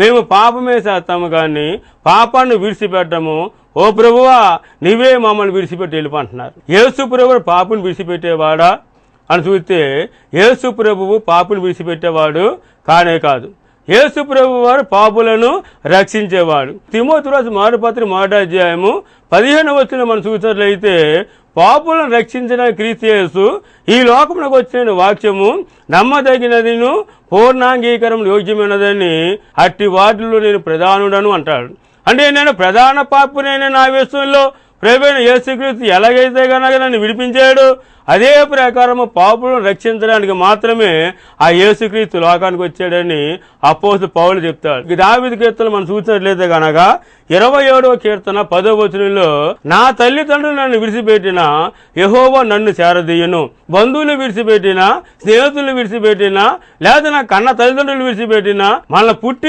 మేము పాపమే చేస్తాము కానీ పాపాన్ని విడిచిపెట్టము. ఓ ప్రభువా, నీవే మమ్మల్ని విడిచిపెట్టి వెళ్ళిపోంటున్నారు. యేసు ప్రభువు పాపుని విడిచిపెట్టేవాడా అని చూస్తే యేసు ప్రభువు పాపుని విడిచిపెట్టేవాడు కానే కాదు. యేసు ప్రభువు వారు పాపులను రక్షించేవాడు. తిమోతి రాసిన మొదటి పత్రిక 1వ అధ్యాయము 15వ వచనం మనం చూసినట్లయితే, పాపులను రక్షించడానికి క్రీస్తు యేసు ఈ లోకమునకు వచ్చిన వాక్యము నమ్మదగినదిను పూర్ణాంగీకరం యోగ్యమైనదని, అట్టి వాటిలో నేను ప్రధానుడను అంటాడు. అంటే నేను ప్రధాన పాపునైన నా విషయంలో ప్రభువైన యేసుక్రీస్తు ఎలాగైతే కనుక నన్ను విడిపించాడు, అదే ప్రకారము పాపులను రక్షించడానికి మాత్రమే ఆ యేసుక్రీస్తు లోకానికి వచ్చాడని అపోస్తలుడు పౌలు చెప్తాడు. దావీదు కీర్తన మనం చూసినట్లయితే కనుక 27వ కీర్తన 10వ వచనంలో, నా తల్లిదండ్రులు నన్ను విడిచిపెట్టిన యెహోవా నన్ను చేరదీయును. బంధువులు విడిచిపెట్టిన, స్నేహితులు విడిచిపెట్టిన, లేదా నా కన్న తల్లిదండ్రులు విడిచిపెట్టిన, మన పుట్టి